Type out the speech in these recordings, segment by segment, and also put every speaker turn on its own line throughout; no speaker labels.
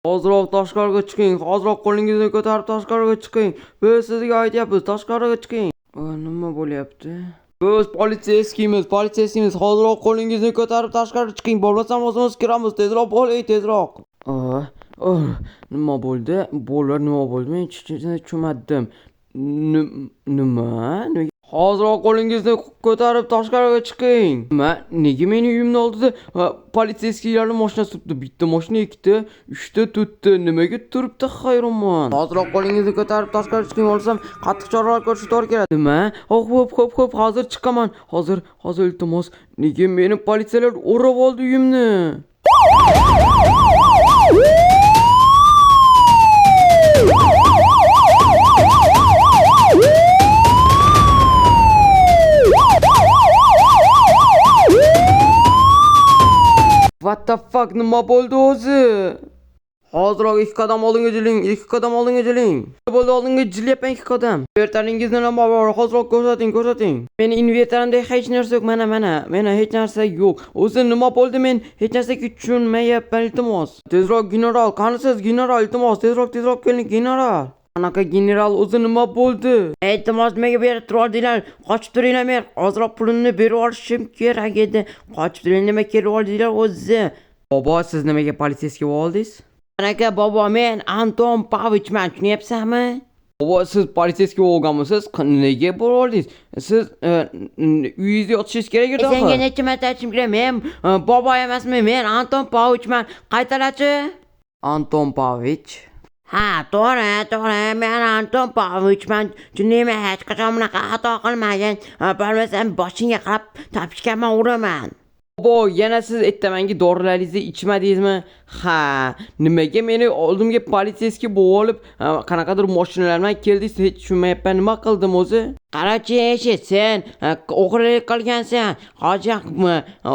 Hoziroq tashqariga chiqing. Hoziroq qo'lingizni ko'tarib tashqariga chiqing. Biz sizga aytyapmiz, tashqariga chiqing. Nima bo'lyapti? Biz politsiyskimiz. Hoziroq qo'lingizni ko'tarib tashqariga chiqing. Bo'lmasam o'zimiz kiramiz. Tezroq bo'ling, tezroq. Nima bo'ldi? Nima bo'ldi? Men tushunmadim. Nima? Hoziroq qo'lingizni ko'tarib tashqariga chiqing. Nega meni uyimni oldida politsiyskilarning mashinasi turibdi? Bitta mashina, ikkita, uchta turibdi. Nimaga turibdi hayronman. Hoziroq qo'lingizni ko'tarib tashqariga chiqing, bo'lsam qattiq choralar ko'rishga to'g'ri keladi. Nima? Xo'p, hozir chiqaman. Hozir iltimos. Nega meni politsiyalar o'rab oldi uyimni? What the fuck, nima bo'ldi o'zi? Hoziroq 2 qadam oldinga jiling, 2 qadam oldinga jiling. Bo'ldi, oldinga jilyapman 2 qadam. Invertaringizni nima bor? Hoziroq ko'rsating. Meni invertarimda hech narsa yo'q, mana hech narsa yo'q. O'zi nima bo'ldi? Men hech narsaga tushunmayapman, iltimos. Tezroq general, qanisiz general, iltimos, tezroq keling general. Qanaqa general, o'zi nima bo'ldi? Iltimos, menga berib turinglar, qochib turinglar, men hozir pulni berib olishim kerak edi. Qochib turing, nima kelib oldinglar o'zi? Bobo, siz nimaga politsiyga oldingiz? Qanaqa bobo, men Anton Pavichman, tushunyapsizmi? Bobo, siz politsiyga olganmisiz? Nega bo'ldingiz? Siz uyingizda yotishingiz kerak edi. Senga necha marta aytishim kerak? Men bobo emasman, men Anton Pavichman. Qaytalachi? Anton Pavich. Ha, to'g'ri, men Anton Pavichman. Tushundingmi? Hech qachon bunaqa xato qilmagan. Bo'lmasam boshingga qarab topishganman, uraman. Bobo, yana siz aytdamanki dorilaringizni ichmadingizmi? Ha, nimaga meni oldimga politsiyga bo'g'ib olib, qanaqadir mashinalar bilan keldingiz, hech tushunmayapman, nima qildim o'zi? Qarachi, sen o'g'rilik qilgansan. Hojaq,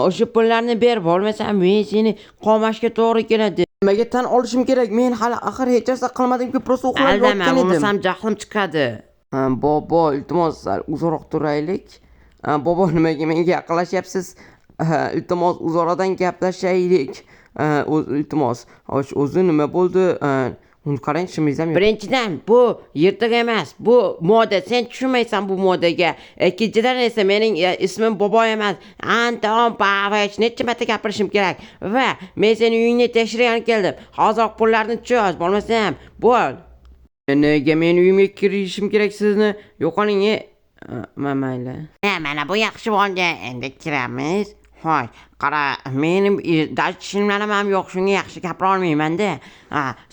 o'sha pullarni ber, bo'lmasam men seni qamashga to'g'ri keladi. Nimaga tan olishim kerak? Men hali axir hech narsa qilmadim-ku, prosta uxlab yotgan edim. Bo'lmasam jahlim chiqadi. Bobo, iltimos, uzoqroq turaylik. Bobo, nimaga menga yaqinlashyapsiz? Iltimos, uzoqdan gaplashaylik. Iltimos, o'zi nima bo'ldi? Uni qarang, shimiz ham yo'q. Birinchidan, bu yirtiq emas, bu moda. Sen tushunmaysan bu modaga. Ikkinchidan esa mening ismim Bobo emas, Anton Pavich. Necha marta gapirishim kerak? Va men seni uyingni tekshirib keldim. Hozir pullarni cho'z, bo'lmasam bo'l. Nega men uyimga kirishim kerak sizni? Yo'qoling, mayli. Mana bu yaxshi bo'ldi. Endi kiramiz. Xo'sh, qara, mening tishimlarim ham yo'q, shunga yaxshi gapira olmayman-da.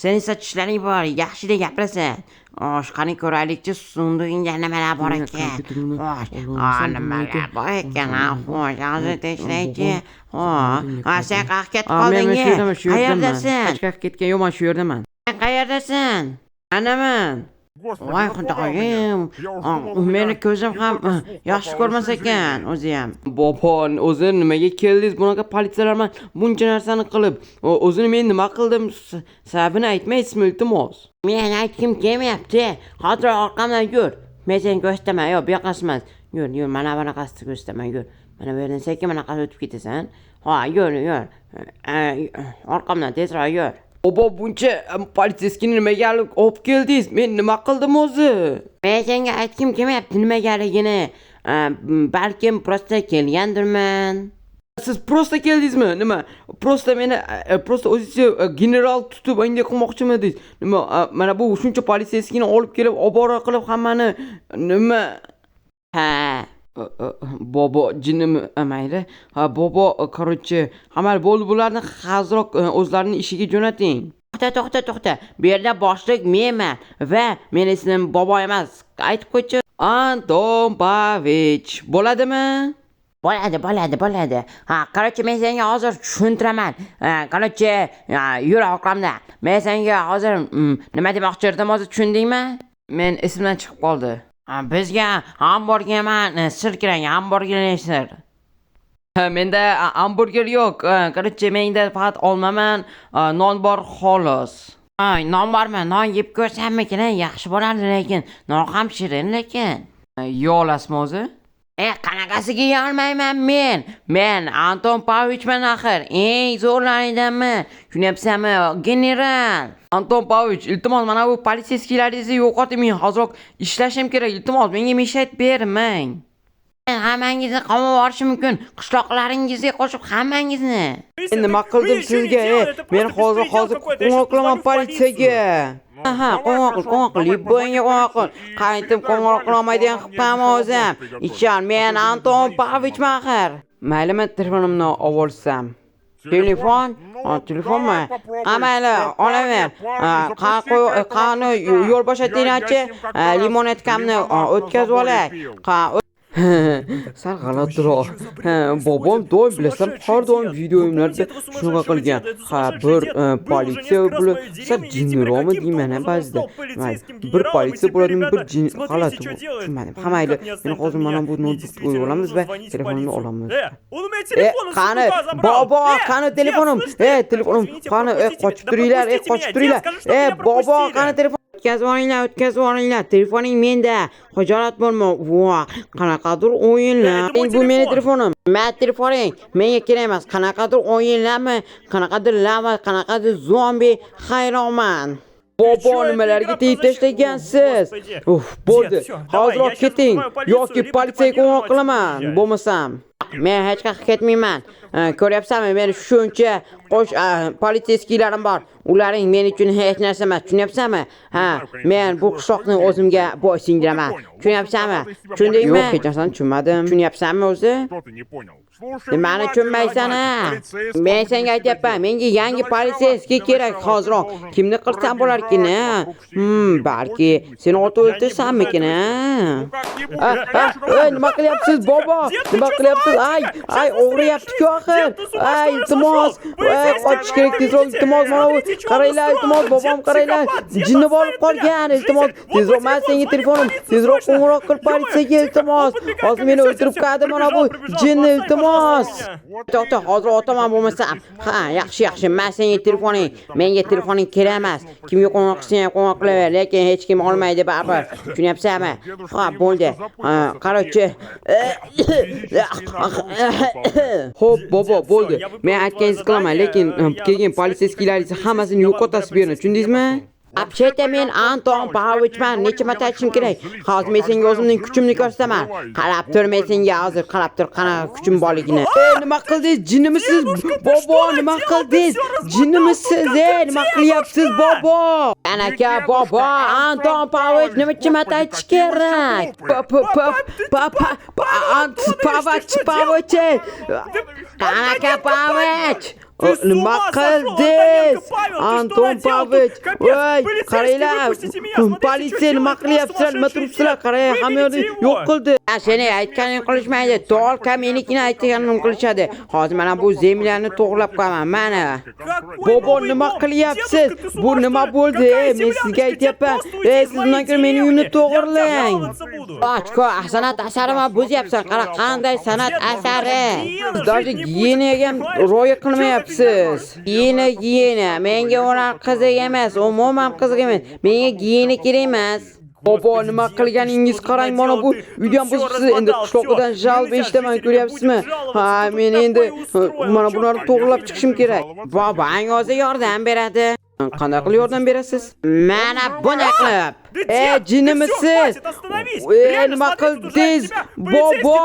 Sen esa tishlaring bor, yaxshidek gapirasan. Xo'sh, qani ko'raylikchi, sundig'ingda nimalar bor ekan. Xo'sh, nimalar bor ekan. Xo'sh, hozir teshlaychi. Xo'sh, sen qayerga ketib qolding? Qayerdasan? Qayerga ketgan yo'qman, shu yerdaman. Sen qayerdasan? Anaman. Voy xudoyim, meni ko'zim ham yaxshi ko'rmas ekan o'zi ham. Bobo, o'zi nimaga keldingiz bunaqa politsiyalar bilan buncha narsani qilib? O'zini men nima qildim? Sababini aytmaysizmi, iltimos? Men aytgim kelmayapti. Hozir orqamdan yur. Men seni ko'rsataman, yo'q, bu yoqasi emas. Yur, mana bunaqasini ko'rsataman, yur. Mana bu yerdan sekin bunaqasi o'tib ketasan. Ha, yur. Orqamdan tezroq yur. Bobo, buncha politsiyskini nimaga olib keldingiz? Men nima qildim o'zi? Men senga aytgim kelmayapti nimagaligini. Balkim prosta kelgandirman. Siz prosta keldingizmi? Nima? Prosta meni o'zingizni general tutib bunday qilmoqchimidingiz? Nima? Mana bu shuncha politsiyskini olib kelib, obora qilib hammani nima? Ha, Bobo, jinim mayli. Bobo, короче, amal bo'ldi, bularni hozirroq o'zlarining ishiga jo'nating. To'xta. Bu yerda boshliq menman va men ismim Bobo emas. Aytib qo'ychi. Anton Pavich. Bo'ladimi? Bo'ladi. Короче, men senga hozir tushuntiraman. Короче, yur orqamda. Men senga hozir nima demoqchi edim, hozir tushundingmi? Men esimdan chiqib qoldi. Bizga hamburger sir kerak, hamburger. Menda hamburger yo'q. Короче, menda faqat olmaman, non bor xolos. Non bormi? Non yeb ko'rsammikin, yaxshi bo'ladi, lekin non ham shirin lekin. Yo'lasizmi o'zi?
Qanaqasiga yeyolmayman men. Men Anton Pavlovichman axir. Eng zo'rlaridanman. Tushunyapsanmi, general?
Anton Pavlovich, iltimos mana bu politsiyskilaringizni yo'qotib, men hozirroq ishlashim kerak. Iltimos menga meshat bermang.
Men hammangizni qamab yuborishim mumkin. Qishloqlaringizga qo'shib hammangizni.
Men nima qildim sizga? Men hozir qo'ng'iroq qilaman politsiyaga. Aha, qo'ng'iroq qil, bo'yinga qo'ng'iroq qil. Qaytib qo'ng'iroq qilolmaydigan qilibman o'zim. Ishon, men Anton Pavlovichman axir. Mayli, men telefonimni olsam. Telefonmi? Qamayli, olaver. Qani yo'l bo'shatinglarchi, limonetkamni o'tkazib olay. Sal g'alatiroq. Bobom doim bilasan, har doim videoyimlarda shunaqa qilgan. Bir politsiya bo'lsa jinniroqmi deyman ba'zida. Bir politsiya bo'ladi, bir jin g'alati. Tushunmadim. Mayli, men hozir mana bu notebookni qo'yib olamiz va telefonimni olamiz. Qani, bobo, qani telefonim? Telefonim, qani, qochib turinglar, qochib turinglar. Bobo, qani telefon? O'tkazib olinglar. Telefoning menda. Xo'jalat bo'lma. Voh, qanaqadir o'yinlar. Bu meni telefonim. Men telefoning menga kerak emas. Qanaqadir o'yinlarmi? Qanaqadir lava, qanaqadir zombi hayronman. Bobo, nimalarga tegib tashlagansiz? Bo'ldi. Hozirroq keting yoki politsiyaga qo'ng'iroq qilaman. Bo'lmasam men hech qayerga ketmayman. Ko'ryapsanmi, meni shuncha politsiyskilarim bor. Ularning men uchun hech narsa emas, tushunyapsanmi? Men bu qishloqni o'zimga bo'ysundiraman. Tushunyapsanmi? Tushundingmi? Yo'q, hech narsani tushunmadim. Tushunyapsanmi o'zi? Nimani tushunmaysan? Men senga aytyapman, menga yangi politsiyaski kerak hozirroq. Kimni qilsam bo'larkin? Balki seni otib o'ltirsammikin? Nima qilyapsiz, bobo? Nima qilyapsiz? Ay, o'g'riyapti-ku axir. Iltimos, qochish kerak tezroq, iltimos, mana bu qaranglar, iltimos, bobom qaranglar. Jinni bo'lib qolgan, iltimos. Tezroq, men senga telefonim. Tezroq qo'ng'iroq qil politsiyaga, iltimos. Hozir meni o'ldirib qo'yadi mana bu jinni, iltimos. To'xta, hozir otaman bo'lmasam. Yaxshi, men senga telefoning. Menga telefoning kerak emas. Kimga qo'ng'iroq qilsang qo'ng'iroq qilaver, lekin hech kim olmaydi baribir. Tushunyapsanmi? Bo'ldi. Qarochi. Xo'p, bobo, bo'ldi. Men aytganingizni qilaman, lekin keyin politsiyskilaringizni hammasini yo'qotasiz bu yerni, tushundingizmi? Apcheta, men Anton Pavlovichman. Necha marta aytishim kerak? Hozir men senga o'zimning kuchimni ko'rsataman. Qarab tur, men senga hozir qarab tur, qanaqa kuchim borligini. Nima qildingiz? Jinnimisiz? Bobo, nima qildingiz? Jinnimisiz? Nima qilyapsiz, bobo? Aka, bobo, Anton Pavlovich nima marta aytish kerak? Pavlovich. Qanaqa Pavlovich? Nima qildingiz? Anton Pavlovich. Voy, qaranglar. Politsiya nima qilyapsizlar? Nima turibsizlar? Qarang, hamma yerni yo'q qildi. Seni aytganing qilishmaydi. Tolqa menikini aytganim qilishadi. Hozir mana bu zemlarni to'g'rilab qo'yaman. Mana. Bobo, nima qilyapsiz? Bu nima bo'ldi? Men sizga aytyapman. Siz undan ko'ra mening uyimni to'g'irlang. Ochko, san'at asarimni buzyapsan. Qara, qanday san'at asari? Даже giyinaga ham rioya qilmayapsiz. Giyina. Menga ular qiziq emas, umuman qiziq emas. Menga giyina kerak emas. Bobo, nima qilganingiz qarang, mana bu uydan buzibsiz. Endi qishloqdan jalb eshitaman, ko'ryapsizmi? Men endi mana bularni to'g'rilab chiqishim kerak. Bobong o'zi yordam beradi. Qanday qilib yordam berasiz? Mana bunday qilib. Jinnimisiz? Nima qildingiz? Bobo,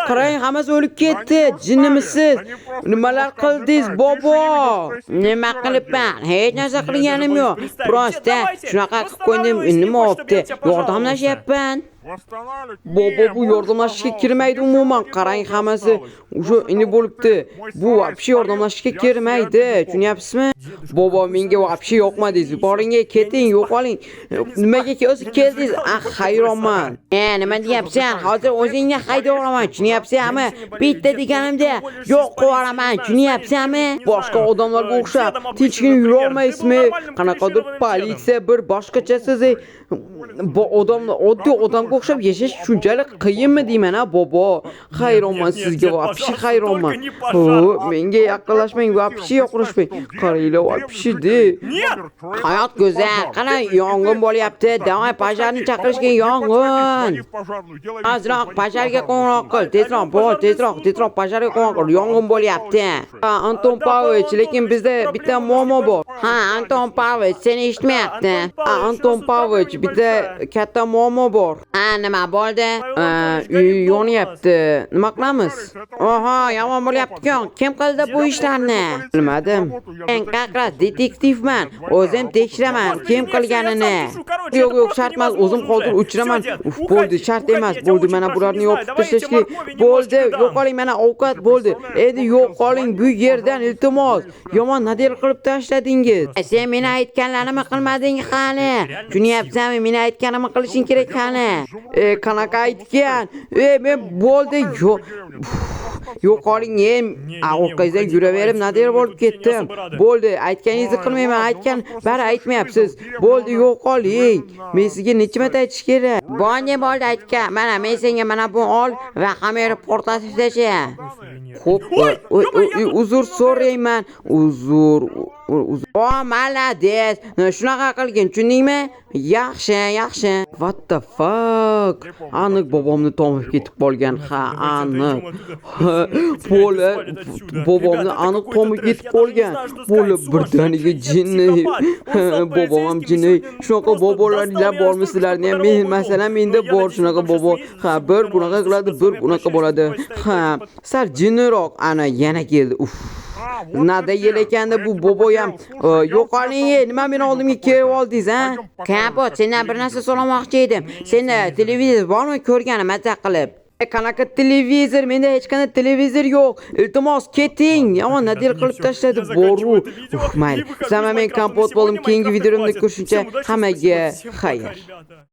qarang, hammasi o'lib ketdi. Jinnimisiz? Nimalar qildingiz, bobo? Nima qilibman? Hech narsa qilganim yo'q. Prosta shunaqa qilib qo'ydim. Nima bo'pti? Yordamlashyapman. Bobo, bu yordamlashishga kirmaydi umuman. Qarang, hammasi o'sha endi bo'libdi. Bu вообще yordamlashishga kirmaydi. Tushunyapsizmi? Bobo, menga вообще yoqmadingiz. Boringga keting, yo'qoling. Nimaga o'zi keldingiz? Hayronman. Nima deyapsan? Hozir o'zingni haydab olaman. Tushunyapsanmi? Bitta deganimda yo'q qilib olaman. Tushunyapsanmi? Boshqa odamlarga o'xshab tinchgina yura olmaysizmi? Qanaqadir politsiya bir boshqachasiz. Bu odamlar oddiy odamga o'xshab yashash shunchalik qiyinmi deyman ha bobo. Hayronman sizga, вообще hayronman. Menga yaqinlashmang, вообще yoqlashmang. Qaranglar, вообще de. Hayot go'zal. Qana yong'in bo'lyapti. Davay pajarni chaqirishga yong'in. Azroq pajarga qo'ng'iroq qil. Tezroq bo'l, tezroq pajarga qo'ng'iroq qil. Yong'in bo'lyapti. Anton Pavlovich, lekin bizda bitta muammo bor.
Ha, Anton Pavlovich, seni eshitmayapti.
Anton Pavlovich, bitta katta muammo bor.
Ha, nima bo'ldi?
Uy yonyapti. Nima qilamiz?
Oho, yomon bo'lyapti-ku. Kim qildi bu ishlarni?
Bilmadim.
Men qaqra detektivman. O'zim tekshiraman kim qilganini.
Yo'q, shart emas. O'zim hozir o'chiraman. Bo'ldi, shart emas. Bo'ldi, mana bularni yopib tashlash kerak. Bo'ldi, yo'qoling, mana ovqat bo'ldi. Endi yo'qoling bu yerdan, iltimos. Yomon nadel qilib tashladingiz.
Sen meni aytganlarimni qilmading qani? Tushunyapsanmi? Meni aytganimni qilishing kerak qani?
Qanaqa aytgan? Men bo'ldi, yo'qoling, orqangizdan yuraverib nadel bo'lib ketdim. Bo'ldi, aytganingizni qilmayman. Aytgan bari aytmayapsiz. Bo'ldi, yo'qoling. Men sizga necha marta aytish kerak?
Bo'ldi aytgan. Mana men senga mana bu ol va hamma portlatib tasha.
Xo'p, uzr so'rayman. Uzr.
Malades. Shunaqa qilgin, tushundingmi? Yaxshi.
What the fuck? Aniq bobomni tomib ketib qolgan. Ha, aniq. Bola bobomni aniq tomib ketib qolgan. Bola birdaniga jinni. Bobom ham jinni. Shunaqa bobolarlar bormi sizlarni ham? Men masalan menda bor shunaqa bobo. Ha, bir bunaqa qiladi, bir bunaqa bo'ladi. Ha, sal jinniroq. Ana yana keldi. Uf. Nada yel ekanda bu bobo ham. Yo'qoling, nima meni oldimga kelib oldingiz, ha?
Kapot, sendan bir narsa so'ramoqchi edim. Senda televizor bormi ko'rganim mazza qilib?
Qanaqa televizor? Menda hech qanday televizor yo'q. Iltimos keting. Yomon nadel qilib tashladi boru. Mayli. Sizlar men kompot bo'ldim. Keyingi videomda ko'rishuncha hammaga xayr.